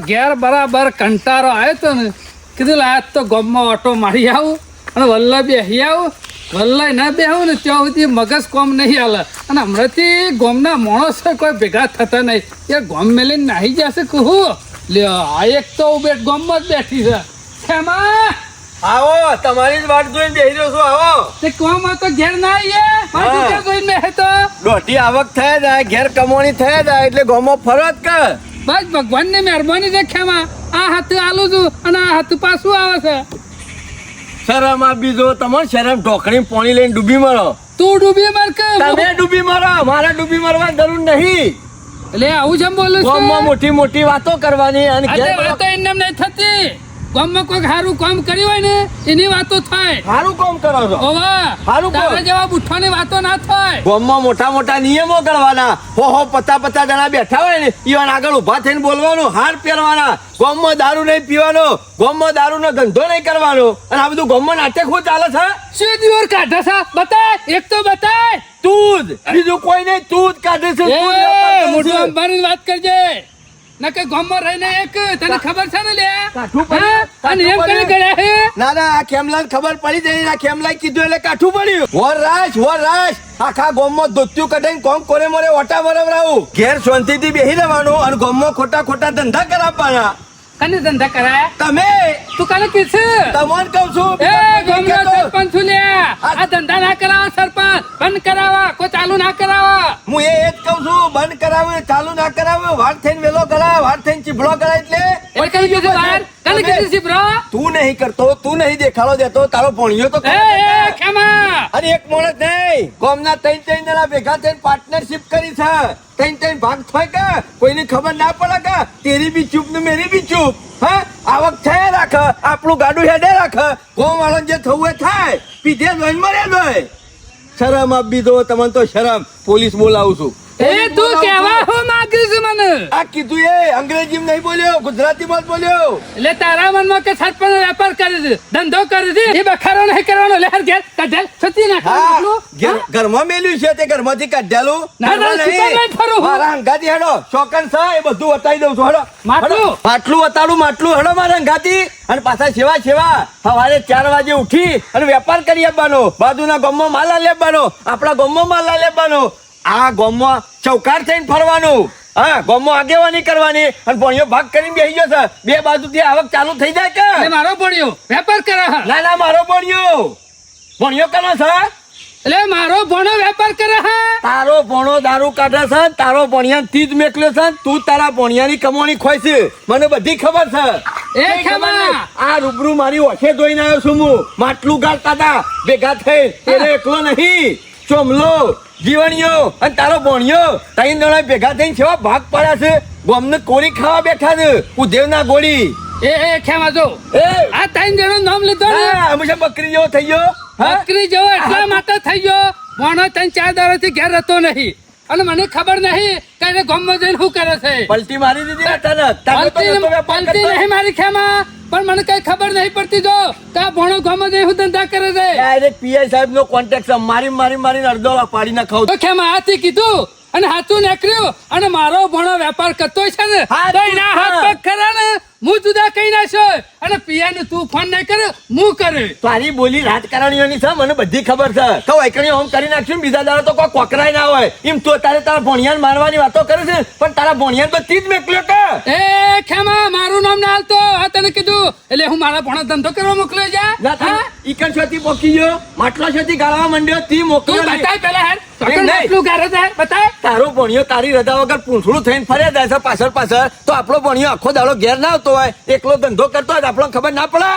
ઘેર બરાબર કંટાળો આવ્યો તો ને કીધું આજ તો ગામમાં ઓટો મારી આવું અને વલ્લા બેસી આવું વલ્લા ના બેહું ને ત્યાં સુધી મગજ કોમ નહીં હાલે અને હમણાંથી ગામના માણસો કોઈ ભેગા થતા નહીં એ ગામ મેલીને નાહી જશે કહું લ્યો આ એક તો બેટ ગામમાં જ બેઠી છે ખેમા આવો તમારી જ વાટ જોઈને બેસી રહ્યો છું. આવો તે કોમ તો ઘેર ના આવીએ મારી ઘેર જોઈને બેસે તો દોઢી આવક થયા જાય, ઘેર કમાણી થયા જાય એટલે ગામમાં ફરજ કર. બસ ભગવાનની મહેરબાની છે ખેમા આ હાથું આલું છું અને આ હાથું પાછું આવે છે શરમ આપી દો તમારે, શરમ ઢોકળી પાણી લઈને ડૂબી મરો. તું ડૂબી માર કે તમે ડૂબી મરો, મારે ડૂબી મરવાની જરૂર નહીં. એટલે આવું જેમ બોલું ગામમાં મોટી મોટી વાતો કરવાની અને ઘેર વાતો એમને નહીં થતી ગામમાં કોઈ સારું કામ કર્યું હોય ને એની વાતો થાય. સારું કામ કરો છો. ઓવા સારું કામ. તારા જેવા બુઠ્ઠાની વાતો ના થાય. ગામમાં મોટા મોટા નિયમો કરવાના. હો 50 જણા બેઠા હોય ને ઈવન આગળ ઉભા થઈને બોલવાનું, હાર પહેરવાના. ગામમાં દારૂ નહીં પીવાનો, ગામમાં દારૂનો ધંધો નહીં કરવાનો. અને આ બધું ગામમાં નાટક શું ચાલે છે? શું દિવસ કાઢે છે બતાય, એક તો બતાય. તું જ, બીજું કોઈ નહીં, તું જ કાઢે છે. તું જ એ વેપાર કરે મોટું છે. અંબાની વાત કરજે ના કે ગામમાં રહીને એક તને ખબર છે ને લે કાઠું પડ્યું? આ નિયમ કરી ગયા હે ના ના, આ ખેમલાને ખબર પડી જાય. આ ખેમલાએ કીધું એટલે કાઠું પડ્યું. વર રાશ આખા ગામમાં ધોત્યું કઢાઈને કોમ કોરે મોરે ઓટા મરવરાવું. ઘેર શાંતિથી બેસી રહેવાનું અને ગામમાં ખોટા ખોટા ધંધા કરાવવાના. કને ધંધા કરાયા તમે તું કાલે કીધું તમને કહું છું. એ ગામના સરપંચ છું લે આ ધંધા ના કરાવા સરપંચ બંધ કરાવા કોઈ ચાલુ ના કરાવા હું એ જ કહું છું, બંધ કરાવ્યું, ચાલુ ના કરાવ્યું. વાર થઈને વેલો કરાય, વાર થઈને ચીભડો કરાય. એટલે કઈ કીધું બહાર કને કીધું છે બ્રો તું નહીં કરતો, તું નહીં દેખાડો દેતો, તારો ભણ્યો તો એ ખેમા અને એક માણસ નહીં, ગામના 3 જણા ભેગા થઈને પાર્ટનરશિપ કરી છે. 3 ભાગ થાય કે કોઈને ખબર ના પડે કે તેરી બી ચૂપ ને મેરી બી ચૂપ. હા, આવક થયા રાખે, આપણું ગાડું હેડે રાખે, ગામ વાળો જે થવું એ થાય, પીધે જોઈને મર્યા જોય. શરમ આપી દો તમને તો શરમ. પોલીસ બોલાવું છું. એ તું કેવા હું માંગ્યું છે મને આ કીધું એ અંગ્રેજીમાં નહીં બોલ્યો, ગુજરાતીમાં જ બોલ્યો. એટલે તારા મનમાં કે સરપંચ વેપાર કરે છે ધંધો કરે છે એ બખારો નહીં કરવાનો લહેર ઘેર કાઢેલ છતી હા, નાખવાનું ઘરમાં મેલ્યું છે તે ઘરમાંથી કાઢ્યાલું. ના, ના, ઘરમાં નહીં. સુપર નહીં ફરું હું. મારા અંગાથી હેડો, શોકન છે એ બધું વતાવી દઉં છું. હેડો માટલું? માટલું વતાડું, માટલું હેડો મારા અંગાથી. અને પાછા સેવા સવારે 4 વાગે ઉઠી અને વેપાર કરી આપવાનો. બાજુના ગામમાં માલ આલી આપવાનો, આપણા ગામમાં માલ આલી આપવાનો. આ ગામમાં ચૌકાર થઈને ફરવાનું. હા, ગામમાં આગેવાની કરવાની અને ભણ્યો ભાગ કરીને બેસી ગયો છે. બે બાજુથી આવક ચાલુ થઈ જાય કે એટલે મારો પડ્યો વેપાર કરે છે. ના ના, મારો ભણ્યો કનો છે? એટલે મારો ભણો વેપાર કરે છે. તારો ભણો દારૂ કાઢે છે, તારો ભણિયા તીજ મેકલ્યો છે. તું તારા ભણિયાની કમાણી ખોય છે, મને બધી ખબર છે. એ ખેમા આ રૂબરૂ મારી ઓછે જોઈને આવ્યો છું હું. માટલું ગાળતા હતા ભેગા થઈ. એને એકલો નહીં, ચોમલો, જીવણીઓ અને તારો ભણ્યો 3 જણા ભેગા થઈને કેવા ભાગ પડ્યા છે. ગોમને કોરી ખાવા બેઠા છે, ઉધેવના ગોળી. એ ખેમા જો એ આ 3 જણનું નામ લીધો ને હંમેશા બકરી જેવો થઈ ગયો. હા? બકરી જેવો એટલા માટે થઈ ગયો ભણો 3-4 દાડાથી ઘેર રહેતો નહીં અને મને ખબર નહીં કે એને ગામમાં જઈને શું કરે છે. પલટી મારી દીધી ને તને. તારે તો નતો વેપાર પલટી કરતો. નહીં મારી ખેમા પણ મને કઈ ખબર નહીં પડતી જો કે આ ભણો ગામમાં જઈને શું ધંધા કરે છે. ડાયરેક્ટ પીઆઈ સાહેબ નો કોન્ટેક્ટ છે. મારી અડધો પાડી ના ખાવ. તો ખેમા હાથી કીધું અને હાથું નીકળ્યું અને મારો ભણો વેપાર કરતો છે ને હા, તો એના તું હાથ પગ ખરા ને હું જુદા કઈ નાખ્યો અને પિયાને તું ફોન નહીં કરે હું કરે. તારી બોલી રાજકારણીઓની છે, મને બધી ખબર છે. તો એકણી હોમ કરી નાખ્યું બીજા દાડો તો કોઈ કોકરાય ના હોય એમ. તો તારે તારા ભણિયાને મારવાની વાતો કરે છે પણ તારા ભણિયાને તો તીજ મેકલ્યો કે. એ ખેમા મારું નામ ના હાલતો આ તને કીધું એટલે હું મારા ભણો ધંધો કરવા મોકલ્યો જા. ના થાય ઈકણ છોથી પોકી ગયો, માટલો છોથી ગાળવા માંડ્યો, તી તું મોકલ્યો નહીં. બતાય પેલા હેર નહીં. આટલું ગારે છે બતાય. તારો ભણિયો તારી રજા વગર પૂંછડું થઈને ફર્યા જાય છે પાછળ. તો આપણો ભણિયો આખો દાડો ઘેર ના આવતો હોય, એકલો ધંધો કરતો હોય, આપણને ખબર ના પડે.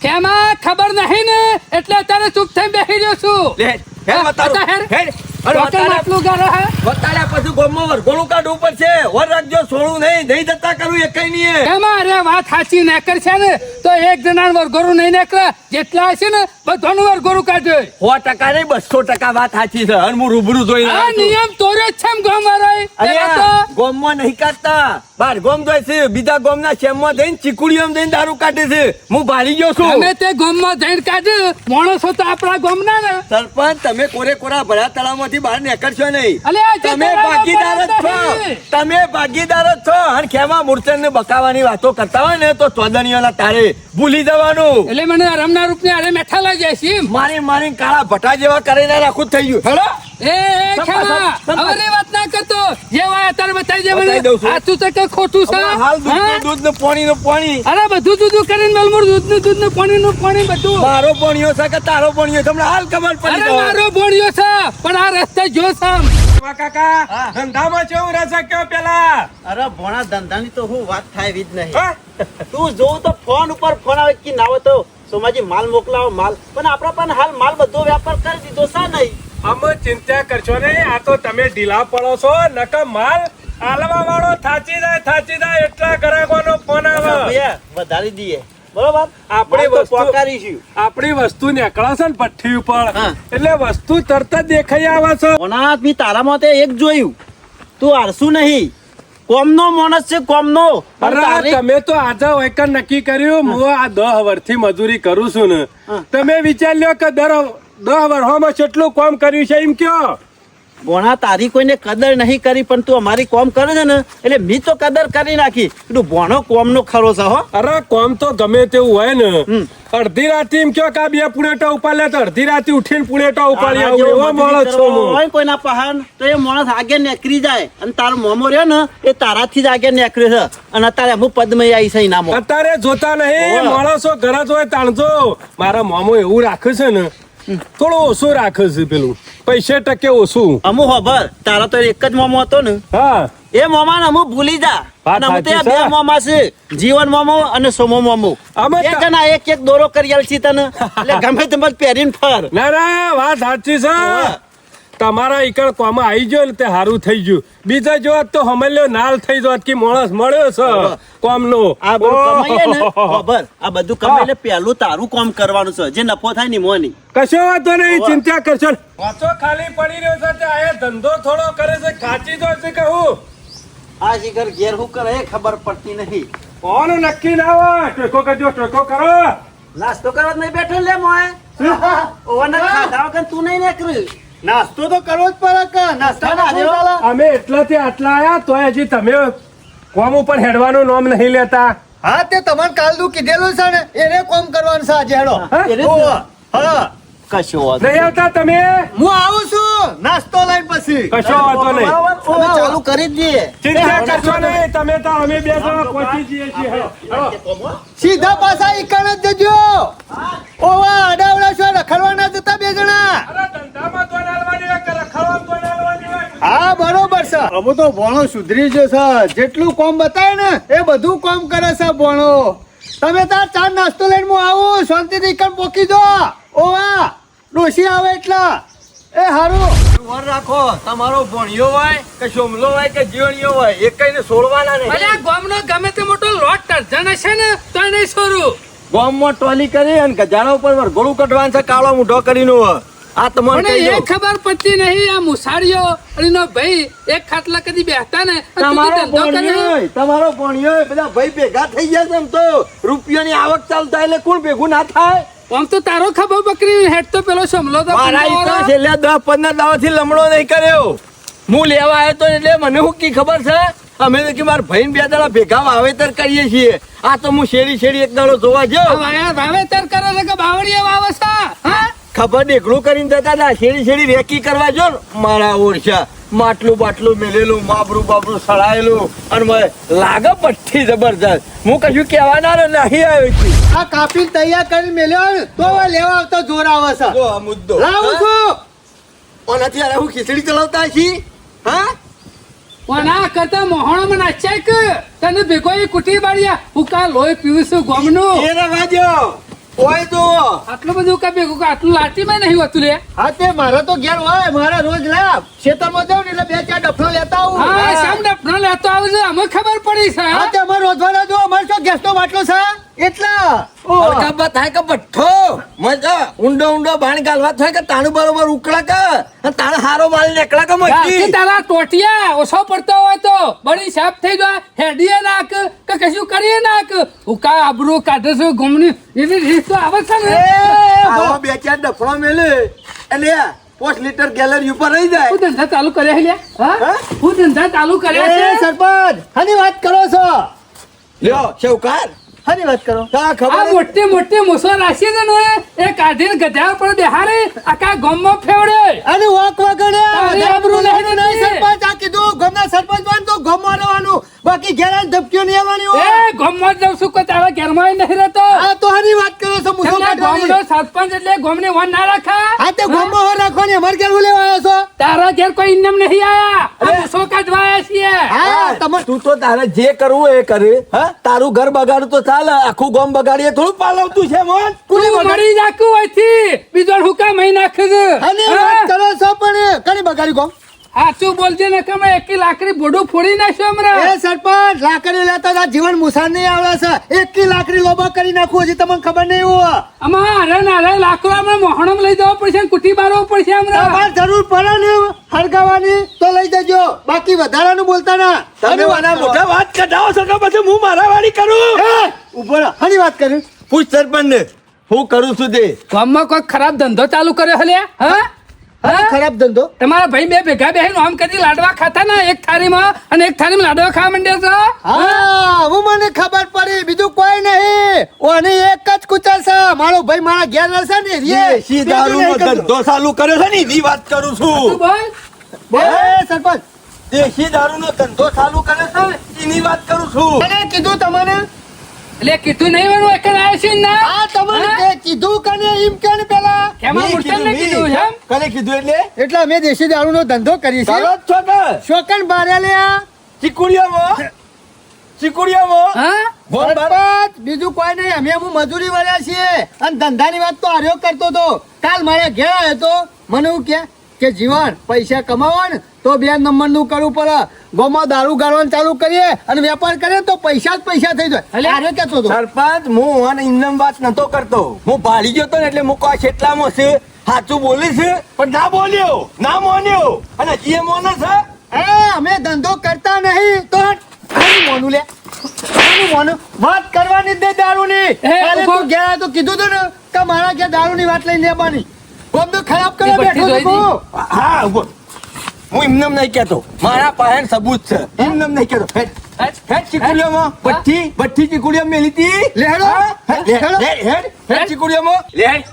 ખેમા ખબર નહીં ને એટલે અત્યારે ચૂપ થઈને બેસી રહ્યો છું. લે, હેડ વતાડો. બતા હેડ. હેડ. અરે વતાડ્યા આટલું ગારે હે વતાડ્યા પછી ગોમમાં વરઘોડું કાઢવું પડશે. વર રાખજો, સોળું નહીં જતા કરું એ કઈ નહીં. ખેમા અરે વાત સાચી નેકર છે ને તો એક જણા વરઘોરું નહીં નેકરે જેટલા હશે ને બધાનું વરઘોરું કાઢે. 100% નહીં 200% વાત સાચી છે. અને હું રૂબરૂ જોઈને આ આવ્યો છું. નિયમ તોડ્યો કર્યો છે એમ ગામ વાળાએ? પેલા તો ગોમમાં નહીં કાઢતા, બાર ગોમ જાય છે, બીજા ગોમના શેમમાં જઈને ચીકુડીઓમાં જઈને દારૂ કાઢે છે. હું ભારી ગયો છું. અમે તે ગામમાં જઈને કાઢે માણસો તો આપણા ગામના ને. સરપંચ, તમે કોરેકોરા ભરા તળાવમાંથી બહાર નીકળશો નહીં. અલે આ જે તમે તળાવ ભાગીદાર જ છો. નહીં. તમે ભાગીદાર જ છો. અને ખેમા મૂર્છન ને બકાવાની વાતો કરતા હોય ને તો ચોદણીઓના તારે ભૂલી જવાનું. એટલે મને રમના રૂપની અરે મેઠા લઈ જાય છે એમ. મારી કાળા ભટા જેવા કરીને રાખું થઈ ગયું. હેલો, એ ખેમા, સંપા. હવે વાત ના કરતો. જે વાય અત્યારે બતાવી દે બતાવી મને. દઉં છું. સાચું છે કે ખોટું છે? હાલ હા? દૂધ ને પાણી. અરે બધું જુદું કરીને મલમૂર દૂધ ને પાણી બધું. મારો પાણીઓ છે કે તારો પાણીઓ? તમને હાલ ખબર પડી અરે જાય. મારો ભોળિયો છે પણ આ રસ્તે જો સામ. કાકા ધંધામાં કેવું રહેશે કયો પેલા? અરે ભોણા ધંધાની તો હું વાત થાય એવી જ નહીં. હા? તું જોઉં તો ફોન ઉપર ફોન આવે કે ના હોય તો સોમાજી માલ મોકલાવો માલ, પણ આપણા પણ હાલ માલ બધો વ્યાપાર કરી દીધો છે નહીં. અમે ચિંતા કરશો નહીં, આ તો તમે ઢીલા પડો છો. નકર માલ આલવા વાળો થાચી જાય એટલા ગ્રાહકોનો ફોન આવે. ભૈયા વધારી દઈએ બરોબર. આપણી માલ તો વસ્તુ- પોકારીશું. આપણી વસ્તુ નીકળે છે ને ભઠ્ઠી ઉપર, હા. એટલે વસ્તુ તરત જ દેખાઈ આવે છે. ભોણા મેં તારામાં તે એક જોયું, તું આળસુ નહીં, કોમનો માણસ છે કોમનો. પણ અરે તારી- તમે તો આજે વૈકર નક્કી કર્યું. હું આ 10 વર્ષથી મજૂરી કરું છું ને, હા. તમે વિચાર લ્યો કે 10 વર્ષમાં કેટલું કામ કર્યું છે એમ કયો. ભોણા તારી કોઈને કદર નહીં કરી, પણ તું અમારી કોમ કરે છે ને એટલે મેં તો કદર કરી નાખી. તું ભોણો કોમનો ખરો છે હો. અરે કોમ તો ગમે તેવું હોય ને, હમ. અડધી રાતે એમ કયો કે આ 2 પુણેટા ઉપાડ્યા તો અડધી રાતે ઉઠીને પુણેટા ઉપાડી આના આવું જેવો એવો મજૂરી માણસ કરવો છું હું. હોય કોઈના પહાણ તો એ માણસ આગે નીકળી જાય, અને તારો મોમો રહ્યો ને એ તારાથી જ આગે નીકળ્યો છે, અને અત્યારે હું પદ્મય આવી છે ઇનામો. અત્યારે જોતા નહીં ઓવે. માણસો ગરજ હોય તાણજો. મારા મામો એવું રાખે છે ને, થોડું ઓછું રાખે છે, પેલું પૈસે ટકે ઓછું. અમુ ખબર તારો તો એક જ મોમો હતો ને, હા, એ મોમાને અમુ ભૂલી જા. વાત અને અમુ તો સાચી બે છે. મોમા છે, જીવન મોમો અને સોમો મોમો. અમે બે ત- જણા એક એક દોરો કરી આલ છી તને, એટલે ગમે તેમ જ પહેરીને ફર. ના ના વાત સાચી છે. ઓવે. તમારા ઈકણ કોમાં આવી ગયો ને તે સારું થઈ ગયું. બીજા જોત તો હમલ્યો નાલ થઈ જોત કે માણસ મળ્યો છે કોમનો. આ બધું કમાઈએ ને ઓહો. ખબર, આ બધું કમાઈ એટલે પહેલું તારું કામ કરવાનું છે, જે નફો થાય ને મોની. કશો વાંધો નહીં, ઓવે. ચિંતા કરશો નહીં. વાંચો ખાલી પડી રહ્યો છે તે આ ધંધો થોડો કરે છે, ખાચી દો છે કહું. આ શિખર ઘેર હું કરે એ ખબર પડતી નહીં. કોણ નક્કી ના હોય, ટેકો કરજો, ટેકો કરો. નાસ્તો કરવા જ નહીં બેઠો લે મોય. ઓવરના ખાધા વગર તું નહીં નીકળ્યું. નાસ્તો તો કરવો જ પડે કે નાસ્તા ના આવ્યો? ચાલે. અમે એટલાથી આટલા આયા તોય હજી તમે કોમ ઉપર હેડવાનું નામ નહીં લેતા. હા તે તમારે કાલનું કીધેલું છે ને એને કોમ કરવાનું છે આજે હેડો. હા? એને જ ઓહો. ને. હા. કશો વાંધો નહીં આવતા તમે? હું આવું છું નાસ્તો લઈને પછી. કશો વાંધો નહીં, બરાબર, અમે ચાલુ કરી જ દઈએ. ચિંતા કરશો નહીં. તમે તો અમે બે જણા પહોંચી જઈએ છીએ. હેડો. સીધા પાછા ઈકણ જ જજો. ઓવા અડાવડા છો રખડવાના જતા બે જણા. અરે ધંધામાં તો નાલવાની હોય કે રખડવામાં તો નાલવાની હોય. હા બરોબર છે. અમે તો ભણો સુધરી ગયો છે. જેટલું કોમ બતાવે ને એ બધું કોમ કરે છે ભણો. તમે તાર ચા નાસ્તો લઈને હું આવું શાંતિથી ઈકણ પોકી દો. ઓવા ડોશી આવે એટલા એ હારું. વર રાખો. તમારો ભણ્યો હોય કે સોમલો હોય કે જીવણીયો હોય, એકઈને છોડવાના નહીં. અરે આ ગામનો ગમે તે મોટો લોટ ટર્જન હશે ને તો નહીં છોરું. ગામમાં ટોલી કરી અને ગજાણા ઉપર વરઘોડું કઢવાનું છે, કાળો મૂઢો કરીને. આ તમને મને કહી એ દઉં. ખબર પડતી નહીં આ મુસાડીઓ એનો ભાઈ એક ખાટલા કદી બેસતા ને અને તું તમારો ધંધો કરે. ભણ્યો, તમારો ભણ્યો, બધા ભાઈ ભેગા થઈ ગયા છે. એમ તો રૂપિયાની આવક ચાલતા એટલે કોણ ભેગું ના થાય? આમ તો તારો ખબર બકરી હેડ તો પેલો સમલો તો મારા ઈ તો પંદર છેલ્લા 10-15 દાડાથી લમણો નહીં કર્યો. હું લેવા આવ્યો તો એટલે મને શું કી ખબર છે, અમે તો કે મારા ભાઈને 2 દાડા ભેગા વાવેતર કરીએ છીએ. આ તો હું શેરી એક દાડો જોવા ગયો. વાવેતર કરે છે કે બાવળીએ વાવે છે? હા ખબર ઢેકડું કરીને જતા હતા, શેરી રેકી કરવા જો ને મારા ઓરછા માટલું બાટલું મેલેલું, માબરું બાબરું સળાયેલું, અને મને લાગે પઠ્ઠી જબરજસ્ત. હું કશું કહેવાના નહીં આવ્યો છું. આ કાપી તૈયાર કરી મેલ્યો ને તો લેવા આવતો જોર આવે છે. જો આ મુદ્દો લાવું છું. ઓનાથી અરે હું ખીચડી ચલાવતા છીએ. હા, પણ આ કરતા મોહણમાં નાચ્યા કે તને ભેગો એ કુટી બાળ્યા હુકા લોહી પીવું છું ગોમનું. એ રવાજો ઓય તો આટલું બધું કા ભેગું આટલું લાટીમાં નહીં હોતું લે. હા તે મારે તો ઘેર હોય મારા રોજ લાવ ખેતરમાં જાઉં ને એટલે 2-4 ડફનો લેતા આવું. હા શામ ડફનો લેતો આવે છે અમે ખબર પડી છે. હા તે અમારે રોજવાના જો અમારે શું ગેસનો બાટલો છે એટલા. ઓહ. અલકાબા થાય કે ભઠ્ઠો મજા ઊંડો ભાણ ગાલવા થાય કે તાણું બરોબર ઉકળા કે અને તાણે હારો માલ નીકળા કે બાકી મચી તારા ટોટિયા ઓછો પડતો હોય તો બળી સાફ થઈ જાય હેડીએ નાખ કે કશું કરીએ નાખ ઉકા આબરૂ કાઢે છે ગમની એવી રીત તો આવે છે ને આવા બે ચાર ડફળો મેલે એટલે 5 લીટર ગેલરી ઉપર રહી જાય હું ધંધા ચાલુ કર્યા છે લ્યા હા હું ધંધા ચાલુ કર્યા એ છે સરપંચ હાની વાત કરો છો લ્યો શેવકાર હાની વાત કરો તા આ ખબર મોટી મોટી મૂસો રાખી છે ને એ કાઢીને ગધા પર બેહારી આખા ગામમાં ફેવડે અને વાક વગડે તારી આબરૂ નહીં નહીં નથી. સરપંચ આ કીધું ગામના સરપંચ બન તો ગામમાં રહેવાનું બાકી ઘેરા ધપકીઓ નહીં આવવાની એ હોય ગામમાં જ જાઉં છું કોઈ તારા ઘરમાં નહીં રહેતો આ તો હાની વાત કરો છો મુસો એમના કાઢવાની ગામનો સરપંચ એટલે ગામની વન ના રાખા હા તે ગામમાં હો રાખવાની અમાર ઘેર હું લેવા આવ્યો છો તારા ઘેર કોઈ ઇનામ નહીં આયા આ મૂસો કાઢવા આયા છીએ હા તમે તું તો તારે જે કરવું એ કરે હા તારું ઘર બગાડું તો ચાલે આખું ગામ બગાડીએ થોડું પાલવતું છે મોન તું મરી જાકું હોયથી બીજો હુકા મહી નાખે છે હાની વાત કરો છો પણ કણી બગાડી ગામ સાચું બોલજે ને કે મેં એકી લાકડી બોડું ફોડી નાખ્યો હમણાં એ સરપંચ લાકડી લેતા તા જીવન મુસાન નહીં આવડે છે એક લાકડી લોબા કરી નાખવું હજી તમને ખબર નહીં હોય આમાં અરે લાકડો હમણાં મોહણમ લઈ જવો પડશે ને કુટી બારવો પડશે હમણાં તમારે જરૂર પડે ને હરગાવાની તો લઈ જજો બાકી વધારાનું બોલતા ના તમે આના મોઢા વાત કઢાવો છો કે પછી હું મારા વાળી કરું ઉભો રહો હાની વાત કરી પૂછ સરપંચ ને હું કરું છું તે ગામમાં કોઈ ખરાબ ધંધો ચાલુ કર્યો હલે હા હા? ખરાબ ધંધો તમારા ભાઈ બે ભેગા બેહીને આમ કદી લાડવા ખાતા ને એક થાળીમાં અને એક થાળીમાં લાડવા ખાવા માંડ્યા છો હા હું મને ખબર પડી બીજું કોઈ નહીં ઓને એક જ કુચા છે મારો ભાઈ મારા ઘેર રહેશે ને રે દેશી દારૂનો ધંધો ચાલુ કર્યો છે ને એની વાત કરું તું છું બોલ એ સરપંચ દેશી દારૂનો ધંધો ચાલુ કર્યો છે ને એની વાત કરું છું મને કીધું તમને એટલે કીધું નહીં વાનું એક આવ્યો છે ને આ તમને તે કીધું કને એમ કે ને પેલા કેમાં મેં મૂર્તન ને કીધું, કીધું એમ કોને કીધું એટલે એટલે અમે દેશી દારૂનો ધંધો કરી છે કરો જ છો કે શોકન બારે લે આ ચીકુડિયામાં હા સરપંચ બીજું કોઈ નહીં અમે હું મજૂરી વાળા છીએ અને ધંધાની વાત તો આર્યો કરતો તો કાલ મારા ઘેર આવ્યો તો મને એવું કે જીવન પૈસા કમાવો ને તો 2 નંબરનું કરવું પડે ગોમાં દારૂ ગાળવાનું ચાલુ કરીએ અને વેપાર કરીએ તો પૈસા જ પૈસા થઈ જાય આર્યો કેતો તો સરપંચ હું અને ઇન્દમ વાત નતો કરતો હું ભાડી ગયો તો ને એટલે મૂકવા કેટલામાં છે સાચું બોલીશ પણ ના બોલ્યો ના માન્યો અને હજી એ મોને છે અમે ધંધો કરતા નહીં તો આનું મોનું લે આનું મોનું વાત કરવાની જ દે દારૂની કાલે ઉભો. તું ઘેર આવ્યો તો કીધું તું ને કે મારા ઘેર દારૂની વાત લઈને આવવાની કોમ તો ખરાબ એ કરવા બધી બેઠો જોઈ છું હું. હા ઉભો. હું એમનેમ નહીં કહેતો મારા પાસે સબૂત છે એમનેમ નહીં કહેતો હેડ ચીકુડિયામાં ભઠ્ઠી ચીકુડિયા મેલી હતી લે હેડો. હેડ ચીકુડિયામાં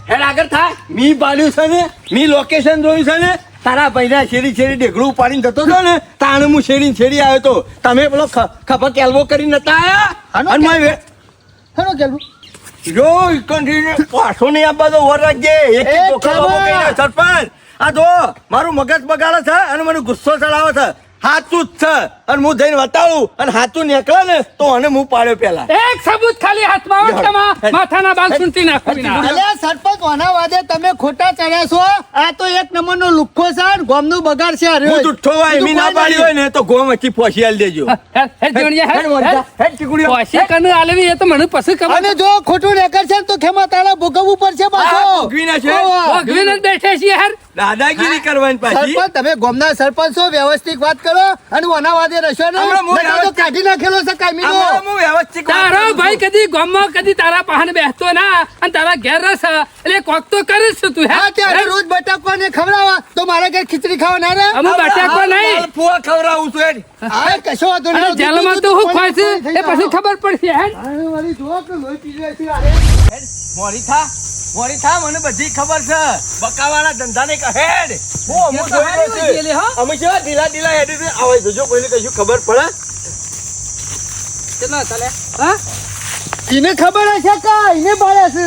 હેડ આગળ થાય મી બાલ્યું છે ને મી લોકેશન જોયું છે ને તારા ભાઈના શેરી ઢેકડું ઉપાડીને જતો હતો ને તાણે હું શેરી આવ્યો તો તમે પેલો ખભા કેલ્વો કરીને નતા આનો આયા અને મારી હેડો કેલું જો કંઠીને પાછો નહીં આપવા દો વર રાખજે એક એ ચોખ્ખો ખબર. બાબો કહી દે, સરપંચ આ જો મારું મગજ બગાડે છે અને મને ગુસ્સો ચડાવે છે હાચું જ છે અને હું જઈને બતાવું અને હાચું નીકળે ને તો અને હું પાડ્યો પેલા એક સબૂત ખાલી હાથમાં આવે તમારા માથાના બાલ સુંટી નાખું વિના. અલ્યા સરપંચ ઓના વાદે તમે ખોટા ચડ્યા છો આ તો એક નંબરનો લુખ્ખો છે અને ગોમનું બગાડ છે આ રહ્યો. હું જુઠ્ઠો હોય બીજું એમી ના કોઈ પાડી નહીં. હોય ને તો ગોમ વચ્ચે પહોંચી આલી દેજો હેડ જોડિયા, હેડ, હેડ મોટા, હેડ. હેડ ચીકુડિયો. પોસી કને આલવી એ તો મને પછી ખબર અને જો ખોટું નીકળશે ને તો ખેમા તારા ભોગવવું પડશે પાછો આ ભોગવીને છે. ઓવા. ભોગવીને જ બેઠે છીએ યાર દાદાગીરી કરવાની પાછી સરપંચ તમે ગોમના સરપંચ છો વ્યવસ્થિત વાત કરો અને ઓના વાદે રહેશો ને હમણાં હું નકર તો વ્યવસ્થિત- કાઢી નાખેલો છે કાયમીનો. આમાં હું વ્યવસ્થિત વાત તારો કરું છું. ભાઈ કદી ગામમાં કદી તારા પાહન બેસતો ના અને તારા ઘેર રસ એટલે કોક તો કરીશ તું હા ત્યારે રોજ બટાકવા ને ખવડાવવા તો મારા ઘેર ખીચડી ખાવા ના રહે અમે બટાકો નહીં માલપુઆ ખવડાવું છું હેડ. હા કશો વાંધો અને નહીં. જેલમાં તો હું ખોય છે થઈ એ પછી ખબર પડશે હેડ જાય. વાળી જુઓ કે લોહી પી જાય છે અરે. મોરી થા મને બધી ખબર છે બકાવાના ધંધા ને હેડ હું અમુ એ તો જોઈ હારી રહ્યો હોય ગયેલી, હો. છું અમે છે ઢીલા હેડી છે આવે જોજો કોઈને કશું ખબર પડે કેટલા ચાલે હા એને ખબર હશે કે એને બાળ્યા છે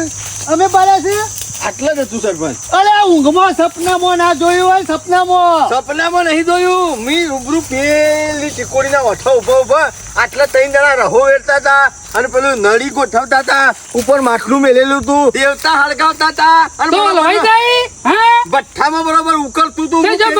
અમે બાળ્યા છે આટલા જ હતું સરપંચ અરે ઊંઘમાં સપનામાં ના જોયું હોય સપનામાં સપનામાં નહીં જોયું મી રૂબરૂ પેલી ચીકોડીના ઓઠો ઉભા આટલા 3 જણા રહો વેરતા હતા અને પેલું નળી ગોઠવતા હતા ઉપર માટલું મેલેલું હતું દેવતા હળગાવતા હતા અને તો બરોબર લોહી જાય હા ભઠ્ઠામાં બરોબર ઉકળતું હતું જજો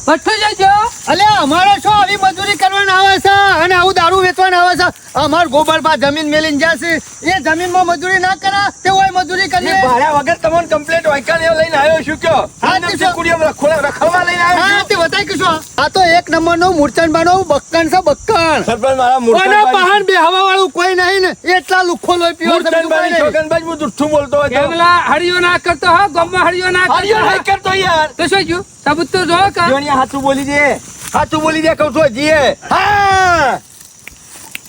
ભઠ્ઠો જજો અલે અમારે શું આવી મજૂરી કરવાના આવે છે અને આવું દારૂ વેચવાના આવે છે અમાર ગોબરબા જમીન મેલીને જશે એ જમીનમાં મજૂરી ના કરા તે હોય મજૂરી કરીએ ભાડા વગર તમને કમ્પ્લેટ વાયકાને લઈને આવ્યો છું કયો હા, નામ તે છે કુડિયામાં રખડવા લઈને આવ્યો હા છું તે બતાય કીશું આ તો એક નંબર નો મૂર્છનબાનો બક્કણ છે બક્કણ સરપંચ મારા કોને મૂર્ખનબાજી- પહાડ બે હવા વાળું કોઈ નહીં ને એટલા લુખ્ખો લોહી પીવો છે, બીજું કોઈ મૂર્ખનબાજી નહીં. છોકનબાજી હું જુઠ્ઠું બોલતો હોય તો કેવલા હરિયો ના કરતો હો ગામમાં હરિયો ના હરિયો કરતો નહીં કરતો યાર તો શું થયું સાબુત તો જો કા જીવણિયા હાચું બોલી દે હાચું બોલી દે કહું છું હજીએ હા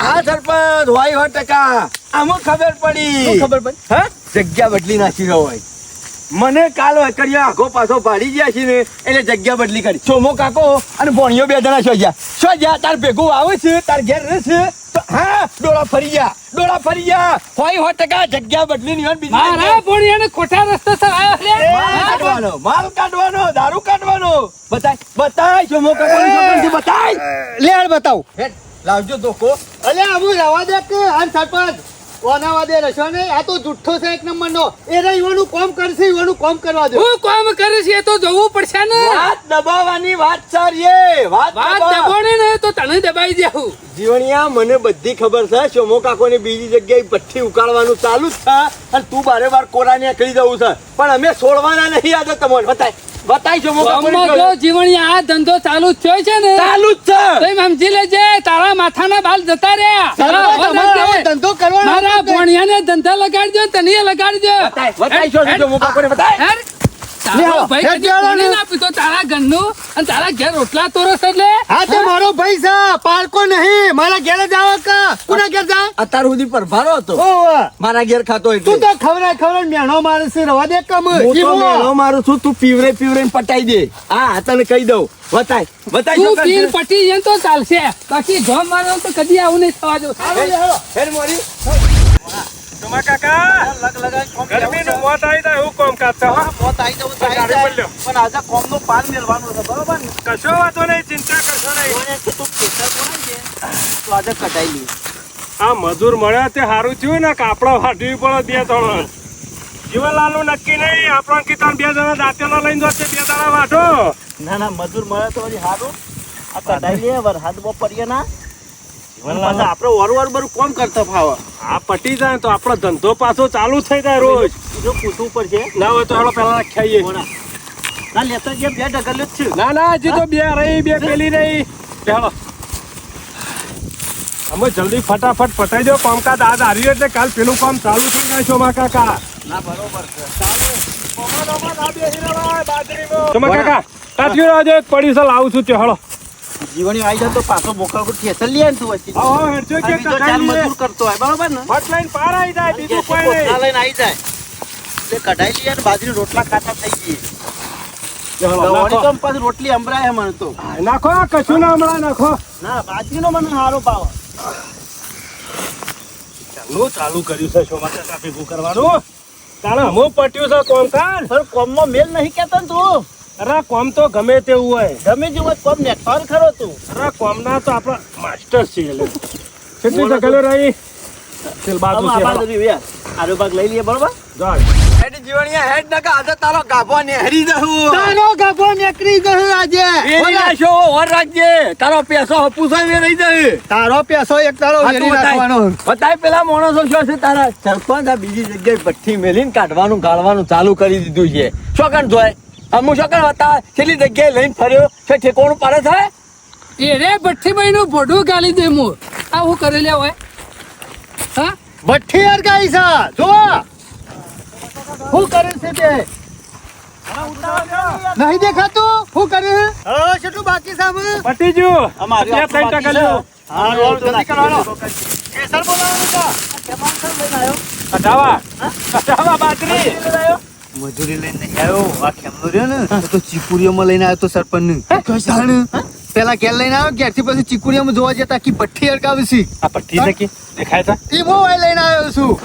આ સરપંચ હોય 100%. આમાં ખબર શું પડી ખબર પડી હા જગ્યા બદલી નાખી રહ્યો હોય મને કાલ કર્યો આખો પાછો પાડી ગયા છે ને એટલે જગ્યા બદલી કરી ચોમો કાકો અને ભોણિયો 2 જણા શું ગયા તાર ભેગું આવે છે તાર ઘેર રહેશે તો હા ડોળા ફરી ગયા હોય 100% જગ્યા બદલી ની હોય બીજી મારા જગ્યાએ. બોણીયાને ખોટા રસ્તે સર આવ્યો લે માલ કાઢવાનો દારૂ કાઢવાનો બતાય ચોમો કાકો બતાય લેડ બતાવ હેડ, લાવજો ધોકો અલ્યા આવું રવા દે કે આન સરપંચ ઓનાવા દે રશો ને આ તો જુઠ્ઠો છે એક નંબર નો એ ઈવાનું કોમ કરશે ઈવાનું કોમ કરવા દે હું કામ કરીશ એ તો જોવું પડશે ને વાત દબાવવાની વાત સારી વાત વાત દબાવ. દબોણે ને તો તને દબાઈ જાઉં જીવણિયા મને બધી ખબર છે ચોમો કાકો ને બીજી જગ્યાએ ભઠ્ઠી ઉકાળવાનું ચાલુ જ છે અને તું બારે બાર કોરા નીકળી જવું છે પણ અમે છોડવાના નહીં આજે તમને બતાય ચોમો કાકો ગામમાં જો જીવણીયા આ ધંધો ચાલુ જ થયો છે ને ચાલુ જ છે તો એમ સમજી લેજે તારા માથાના બાલ જતા રહ્યા સરપંચ, હવે તમારે આવો લેજે. ધંધો કરવાનો મારા ભોણિયાને ધંધા લગાડજો તને લગાડજો બતાય છો ચોમો કાકો ને બતાય હેડ. તારો ભાઈ હેડ કદી જાઓ કોને ને. ના પીતો તારા ઘરનું અને તારા ઘેર રોટલા તોરસ એટલે હા તે મારો ભાઈ છે પાલકો નહીં મારા ઘેર જ આવો કા કોના ઘેર જા અત્યાર સુધી પરભારો હતો ઓવા મારા ઘેર ખાતો તું એટલે તો ખવરાય મેણો મારે છે રવા દે કમ હું તો મેળો મારું છું તું પીવરે પટાઈ દે હા તને કહી દઉં બતાય તું શું પીર કરશે? પટી જાય તો ચાલશે બાકી જોમ મારો તો કદી આવું નહીં થવા દઉં હેડ મોરી તમા કાકા ગરમીનું મોત આવી જાય એવું કામ કાઢતા હો મોત આવી જવું તો આવી ગાડી જાય. પડ્યો. પણ આજે કોમનો પાર મેળવાનો છે બરોબર ને કશો વાંધો નહીં ચિંતા કરશો નહીં કોઈને તું ખેતર કોને છે તો આજે કઢાઈ લી આ મજૂર મળ્યા તે સારું થયું ને કાપડા વાઢવી પડે 2 ત્રણ જીવનલાલનું નક્કી નહીં આપણા કિતાન 2 જણા દાંતેલો લઈને જોશે 2 દાડા વાઢો ના મજૂર મળે તો વળી સારું આ કઢાઈ લે વરસાદ બહુ પડીએ ના પાછા આપણે વરવાર બરું કોમ કરતા ફાવે આ પટી જાય તો આપણો ધંધો પાછો ચાલુ થઈ જાય રોજ જો પૂછવું પડશે ના હોય તો હેડો પેલા ખાઈએ કોના ના લેતા જે 2 ઢગલ્યો જ છે ના હજી તો 2 રહી 2 પેલી રહી હેડો અમે જલ્દી ફટાફટ પતાઈ દો કામકાજ આજ હાર્યું એટલે કાલ પેલું કામ ચાલુ થઈ જાય છો મા કાકા ના બરોબર છે તમા કાકા કાઠિયો રાજો એક પડી છે લાવું છું તે હળો જીવણી આવી જાય તો પાછો બોકર ખેતર લઈ આવ તું વચ્ચે આવો હેડજો કે બીજો ચાર મજૂર કરતો હોય બરોબર ને હટલાઈન પાર આવી જાય બીજું કોઈ પોટલા નહીં લઈને આવી જાય એટલે કઢાઈ લઈએ ને બાજરી રોટલા ખાતા થઈ જઈએ ચલો, વળી નાખો. તો પાછી રોટલી અંબરાય મને તો નાખો કશું ના હમણાં નાખો ના બાજરીનો મને સારો ભાવ ચાલુ કર્યું છે શો માટે ભેગું કરવાનું તારે અમુક પટ્યું છે કોમકાજ પણ કોમમાં મેલ નહીં કેતો ને તું અરે કોમ તો ગમે તેવું હોય ગમે જેવું હોય કોમ નેટવાર ખરો તું અરે કોમના તો આપણા માસ્ટર છે એટલે કેટલી ટકલો રહી ચલ બાજુ આમાં છે આ હાલો. બાજુ યાર આરો ભાગ લઈ લઈએ બરોબર જાઓ. હેડ જીવણિયા હેડ નકા આજે તારો ગાભો નેહરી દઉં તારો ગાભો નીકળી ગયો આજે વેરી નાખો ઓર રાખજે તારો પૈસો હપુસાઈ મે રહી જાય તારો પૈસો એક તારો વેરી નાખવાનો બતાય પેલા માણસો શું છે તારા સરપંચ આ બીજી જગ્યાએ ભઠ્ઠી મેલીને કાઢવાનું ગાળવાનું ચાલુ કરી દીધું છે શોકન જોય અમુ શોકન હતા છેલ્લી જગ્યાએ લઈને ફર્યો છે ઠેકોણું પાડે થાય એ રે ભઠ્ઠીભાઈ નું ભોડું ગાલી દે હું આ હું કરેલે હોય હા ભઠ્ઠી અરગાઈ છે જો શું કરે છે તે નહીં દેખાતું શું કરે છે હા કેટલું બાકી છે હવે પટી ગયું. અમારી બે આટલું ત્રણ બાકી ટકા છે. લ્યો. હા રોલ જલ્દી કરવાનો કેસર બોલાવવાનું છે કઢાવા કઢાવા બાજરી મજૂરી લઈને નહીં આવ્યો આ ખેમનો રહ્યો ને તો ચીકુડીઓમાં લઈને આવ્યો તો સરપંચ પેલા ઘેર લઈને આવ્યો ઘેરથી પછી ચીકુડીઓમાં જોવા જતા કે ભઠ્ઠી અડકાવી છે આ પટ્ટી નક્કી દેખાય છે એ બહુ લઈને આવ્યો છું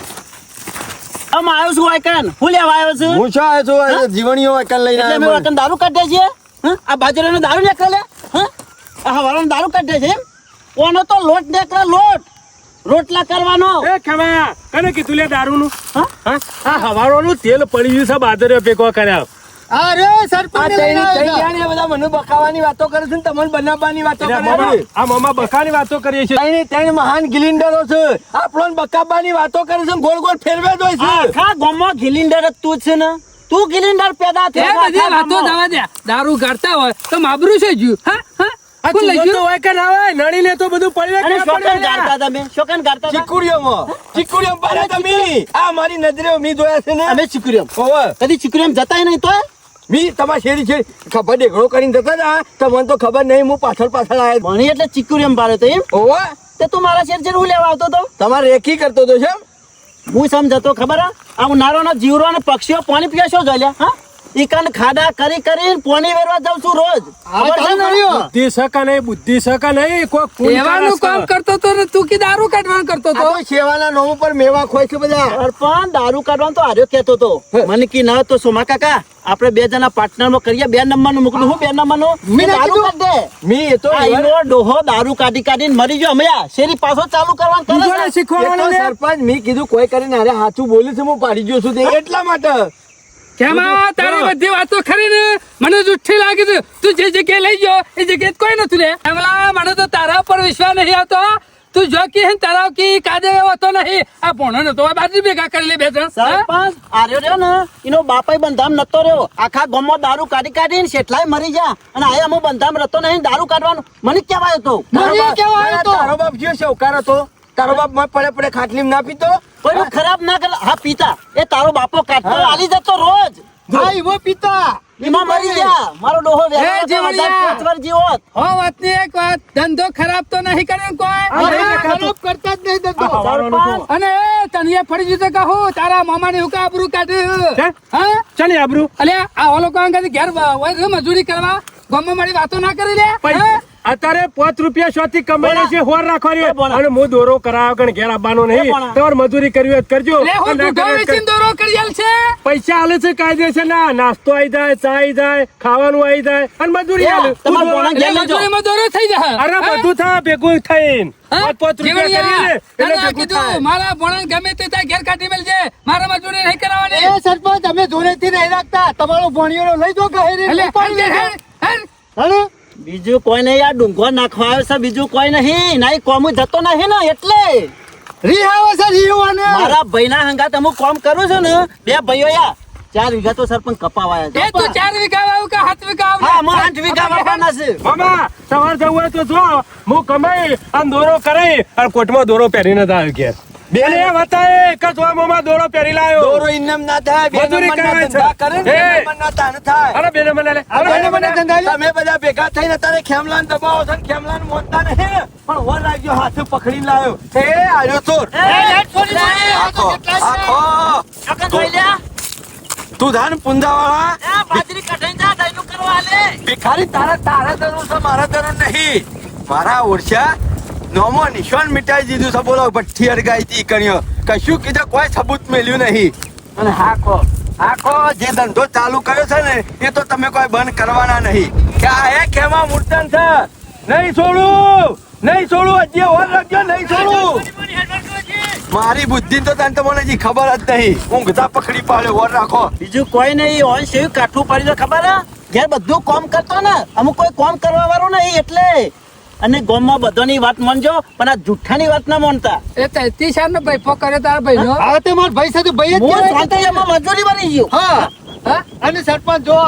આમ આવ્યો છું વાયકન હું લેવા આવ્યો છું હું શું આવ્યો છું જીવણીઓ એકલ લઈને એટલે મેં વાયકન દારૂ કાઢે છે હા આ બાજરાનો દારૂ નીકળે લે હા આ હવારનો દારૂ કાઢે છે એમ ઓનો તો લોટ નીકળે લોટ રોટલા કરવાનો એ ખમા કને કીધું લે દારૂનું હા હા આ હવારોનું તેલ પડી ગયું છે બાદરે ભેગો કર્યા અરે સરપંચ આ લઈને તઈ આવ્યો જાણે બધા મને બકાવાની વાતો કરે છે ને તમને બનાવવાની વાતો એટલે કરે મામા, છે. આ મામા બકાની વાતો કરીએ છીએ. ત્રણ મહાન ગિલિન્ડરો છે આપણને બકાબાની વાતો કરે છે ને ગોળ ગોળ ફેરવે જ હોય છે. આખા ગામમાં ગિલિન્ડર જ તું જ છે ને તું ગિલિન્ડર પેદા એ થયો બધી આખા વાતો ગામમાં. જવા દે દારૂ ગાળતા હોય તો માબરું છે જ્યું હા હા આ કોણ લઈ ચીજો તો ગયું હોય કે ના હોય, નળીને તો બધું પડ્યું અને કે ના શોકન પડ્યું? ગાળતા તમે શોકન ગાળતા હતા? ચીકુડીઓમાં પાડ્યા તમે. આ મારી નજરે મી જોયા છે ને. અમે ચીકુરીમ ઓવે. કદી ચીકુરીમ જતાય નહીં તો મી તમારા શેરી છે ખબર દેખડો કરીને જતા હતા તમને તો ખબર નહીં હું પાછળ પાછળ આવ્યો. ભણી એટલે ચીકુરીમ પાડે તો એમ ઓવે તે તું મારા શેર છે હું લેવા આવતો તો તમારે રેકી કરતો તો છે હું સમજતો ખબર હે? આ ઉનાળાના જીવરો અને પક્ષીઓ પાણી પીવા શું જોઈ લે હા ઈકન ખાડા કરી કરીને પાણી વેરવા જાઉં છું રોજ ખબર છે ને? બુદ્ધિ સકા નહીં, બુદ્ધિ સકા નહીં, કોઈ ખૂન એવાનું કરે કામ છે. કરતો તો ને તું કે દારૂ કાઢવાનું કરતો આ તો તો સેવાના નામ ઉપર મેવા ખોય છે બધા. સરપંચ દારૂ કાઢવાનું તો આર્યો કહેતો તો મને કી ના તો સોમા કાકા આપણે બે જણા પાર્ટનર માં કરીએ 2 નંબરનું મોકલું હું 2 નંબરનું મેં દારૂ કીધું. કાઢ દે મી એ તો આ ઈનો ડોહો દારૂ કાઢી કાઢીને મરી ગયો હમણાં શેરી પાછો ચાલુ કરવાનું કરે બીજોને છે. એ તો શીખવાડવાનું ને. સરપંચ મી કીધું કોઈ કરીને અરે સાચું બોલ્યું છે હું પાડી ગયો છું તે એટલા માટે. કેમાં તારી બધી વાતો ખરી ને મને જુઠ્ઠી લાગે છે તું જે જગ્યાએ લઈ ગયો એ જગ્યાએ કોઈ નતું લે એમલા મને તો તારા પર વિશ્વાસ નહીં આવતો તું જો કે હે તારા કી કાદે એવો તો નહીં આ ભણો ને તો બાજુ ભેગા કરી લે બે જણ હા? સરપંચ આર્યો રહ્યો ને એનો બાપાઈ બંધામ નતો રહ્યો આખા ગામમાં દારૂ કાઢી કાઢીને શેઠલાય મરી જા અને આયા હું બંધામ રહેતો નહીં દારૂ કાઢવાનું મને કહેવાય તો તારો બાપ જે શૌકાર હતો તારો બાપ મેં પડે પડે ખાટલીમાં ના પીતો. કોઈ ખરાબ ના કરે હા પિતા એ તારો બાપો કાઢતો આલી જતો રોજ ભાઈ વો પિતા એમાં મરી ગયા મારો ડોહો એ જીવડિયા. 5 વર્ષ જીવોત હો વાતની એક વાત ધંધો ખરાબ તો નહીં કર્યો કોઈ અરે ખરાબ કરતા જ નહીં ધંધો. આ હવારોનું તો. અને તનિયા ફરી જતો કહું તારા મામાને હું આબરૂ કાઢ્યું હે? હા ચાલી આબરૂ. અલ્યા આ ઓલો કાં કદી ઘેર હોય છે મજૂરી કરવા ગામમાં મારી વાતો ના કરી લે પૈસા હા? અત્યારે 5 રૂપિયા શોથી કમાઈને છે હોર રાખવાની એ બોલા. અને હું દોરો કરાવ ગણ ઘેર આવવાનો નહીં. બોલા. તમારે મજૂરી કરવી હોય તો કરજો. લે હું અને ના દૂધો કરવી હોય તો વેચીને દોરો કરી આલ છે પૈસા આલે છે કાયદેસર ના નાસ્તો આવી જાય ચા આવી જાય ખાવાનું આવી જાય અને મજૂરી એ, આલે. તમારે હું બોલા દોરો- ઘેર લેજો. મજૂરીમાં દોરો થઈ જાય અરે હા? બધું થાય ભેગું થઈને હા? 5 રૂપિયા જીવડિયા, કરીએ ને તને એટલે ભેગું કીધું થાય. મારા ભણન ગમે તે ત્યાં ઘેર કાઢી મેલજે મારે મજૂરી નહીં કરાવવાની એ સરપંચ અમે જોડેથી નહીં રાખતા તમારો ભણિયો લઈ જો ગહેરી એટલે ઉપાડી હેડ, લેજો. હેડ, હેડ. હને? બીજું કોઈ નહીં આ ડુંગર નાખવા આવ્યો છે બીજું કોઈ નહીં ના કોમ જતો નહીં ને એટલે રી આવે છે રીવાને. મારા ભાઈના હંગાત અમુક કોમ કરું છું ને 2 ભાઈઓ યા 4 વીઘા તો સરપંચ કપાવાયા એ તું 4 વીઘા વાવ્યું કે 7 વીઘા હા વાવ્યું? અમારે 8 વીઘા વાવવાના છે મામા સવાર જવું હોય તો જો હું કમાઈ અને દોરો કરાઈ અને કોટમાં દોરો પહેરીને જ આવ્યો ઘેર. બેન એ બતાય એક જ વાર મામા દોરો પહેરી લાયો. દોરો ઇન્નમ ના થાય બે મજૂરી નંબરના કરાય છે. ધંધા કરે ને, બે એ. નંબરના તાન થાય. અરે બેને મને લે. આ ભાઈને મને ધંધા લ્યો. તમે બધા ભેગા થઈને અત્યારે ખેમલાને દબાવો છો ને ખેમલાને મોતતા નહીં પણ વર રાખજો હાથે પકડીને લાયો એ આયો ચોર આખો આખો શકન ભાઈ લ્યા તું ધાન પુંજાવાળા આ બાજરી કઢાઈને જા ડાયલું કરવા આલે ભિખારી તારા જરૂર છે મારા જરૂર નહીં મારા ઓરછા નોમો નિશાન મિટાઈ દીધું છે બોલો ભઠ્ઠી અડગાઈ હતી કણ્યો કશું કીધું કોઈ સબૂત મેલ્યું નહીં અને હાકો જે ધંધો ચાલુ કર્યો છે ને એ તો તમે કોઈ બંધ કરવાના નહીં કે આ એ કેવા મૂર્તન છે નહીં છોડું હજી ઓર રાખજો નહીં છોડું મારી બુદ્ધિ તો તને મને હજી ખબર જ નહીં ઊંઘતા પકડી પાડ્યો ઓર રાખો બીજું કોઈ નહીં ઓન સેવ કાઠું પડી તો ખબર હે ઘેર બધું કામ કરતો ને અમુક કોઈ કામ કરવા વાળું નહીં એટલે અને ગામમાં બધાની વાત માનજો પણ આ જુઠ્ઠાની વાત ના માનતા એ 33 નો ભાઈ કરે તારા ભાઈ નો હા તે મારા ભાઈ સાથે ભાઈ જ હું કહેવાય. શાંતિમાં મજૂરી બની ગયો હા હા? અને સરપંચ જો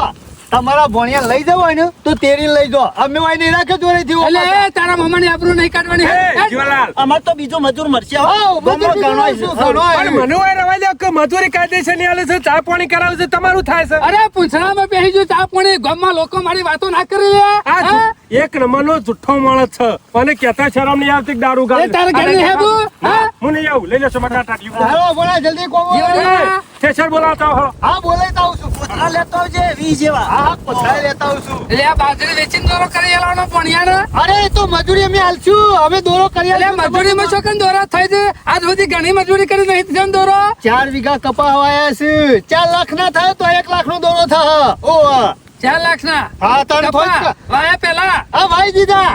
તમારા ભણિયા લઈ જવો હોય ને તો તેરી લઈ જો અમે વાય નહીં રાખે જોડેથી એટલે ઓપાતા. એ તારા મામાની આબરૂ નહીં કાઢવાની એ, હેડ. જીવાલાલ. અમાર તો બીજો મજૂર મળશે હો. હા, ગામમાં મજૂરી ઘણોય છે. શું ઘણોય? પણ મને હોય રવા દો કે મજૂરી કાયદેસર ની આલે છે ચા પાણી કરાવે છે તમારું થાય છે અરે પૂંછડામાં બેસી જો ચા પાણી ગામમાં લોકો મારી વાતો ના કરી લે આ હા? એક નંબરનો જુઠ્ઠો માણસ છે અને કેતા શરમ નહીં આવતી કે દારૂ એ ગાળે. તારા ઘરે નહીં આવું? હા? હું નહીં આવું લઈ લેશો મારા ટાટિયું. હાલો બોલા જલ્દી કોમો જીવડિયા. થેસર બોલાવતા હો. હા બોલાઈ તો આવું છું પોતા લેતો આવજે 20 જેવા હા પછાડી લેતા આવું છું એટલે આ બાજરી વેચીને દોરો કરી આલવાનો ભણિયાનો અરે એ તો મજૂરી અમે હાલશું અમે દોરો કરી એટલે આલીશું. મજૂરીમાં શું કેમ દોરા થાય છે આજ સુધી ઘણી મજૂરી કરી નહીં જેમ દોરો 4 વીઘા કપા હવાયા છે 4 લાખ ના થાય તો 1 લાખ નો દોરો થાય ઓ 4 લાખ ના હા તને કપા થોડી વાયા પેલા હા ભાઈ દીધા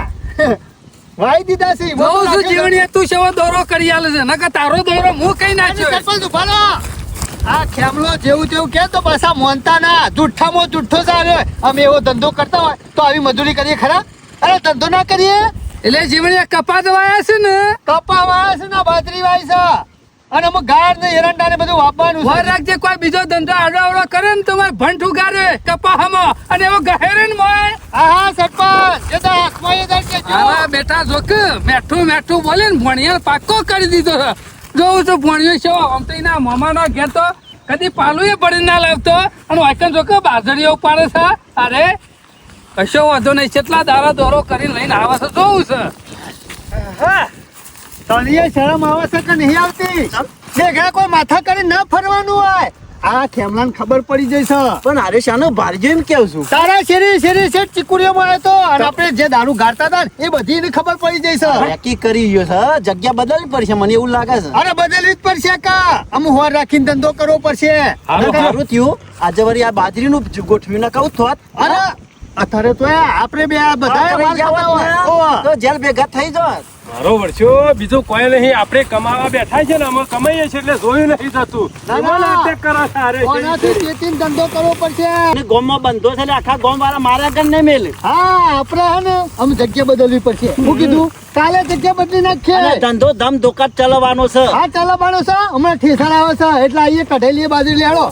ભાઈ દીધા છે બહુ જોઉં છું લાગે છે. જીવણીએ તું સેવો દોરો કરી આલે છે નકર તારો દોરો હું કઈ અને નાખ્યો સરપંચ ઉભા રહો. આ ખેમલો જેવું તેવું કે તો પાછા મોનતા ના જુઠ્ઠામાં જુઠ્ઠો ચાલે અમે એવો ધંધો કરતા હોય તો આવી મજૂરી કરીએ ખરા અરે ધંધો ના કરીએ એટલે જીવન કપાસ વાયા છે ને કપા વાય છે ને બાજરી વાય છે અને અમુક ગાર ને એરંડા ને બધું વાપવાનું વાર છે રાખજે કોઈ બીજો ધંધો આડો કરે ને તો મારે ભંઠ ઉગાડે કપાહમાં અને એવો ગહેરે ને મોય હા સરપંચ એ તો આંખમાં એ દર કે આવા બેટા જોક મેઠું બોલે ને ભણિયા પાકો કરી દીધો છે જોઉં છું ભણ્યો છે આમ તો એના મામાના ઘેર તો કદી પાલું એ પડી ના લાવતો અને વાયકન જોક બાજરીઓ પાડે છે અરે કશો વાંધો નહીં કેટલા દારા દોરો કરીને લઈને આવે છે જોઉં છે તને શરમ આવે છે કે નહીં આવતી દેખા કોઈ માથા કરી ન ફરવાનું હોય આ ખેમલાને ખબર પડી જશે પણ હારે શાનો ભારજો એમ કેવું છું તારા શેરી શેઠ ચીકુડીઓમાં આવ્યો તો અને આપણે જે દારૂ ગાળતા હતા ને એ બધી એને ખબર પડી જશે રેકી કરી ગયો છે જગ્યા બદલવી પડશે મને એવું લાગે છે અરે બદલવી જ પડશે કા અમુક હોર રાખીને ધંધો કરવો પડશે સારું થયું આજે વળી આ બાજરીનું ગોઠવ્યું ના કહું થોત અરે અત્યારે તો આપણે બે આ બધા વાલ ખાતા હોય. ઓવા. તો જેલ ભેગા થઈ જાત મારો વર્ષો બીજું કોઈ નહીં આપણે કમાવા બેઠા છે ને અમે કમાઈએ છીએ એટલે જોયું નહીં થતું ના, ના. એમાં અટેક કરે છે હારે છે. ઓનાથી ચેતીને ધંધો કરવો પડશે અને ગામમાં બંધો છે એટલે આખા ગામ વાળા મારા ઘર નહીં મેલે હા આપણે હે ને આમ જગ્યા બદલવી પડશે શું કીધું કાલે જગ્યા બદલી અને નાખીએ ધંધો ધમ દુકાન ચલાવવાનો છે હા ચાલો બાળો છે હમણાં ઠેસાણ આવે છે એટલે આઈએ કઢેલી બાજુ લેડો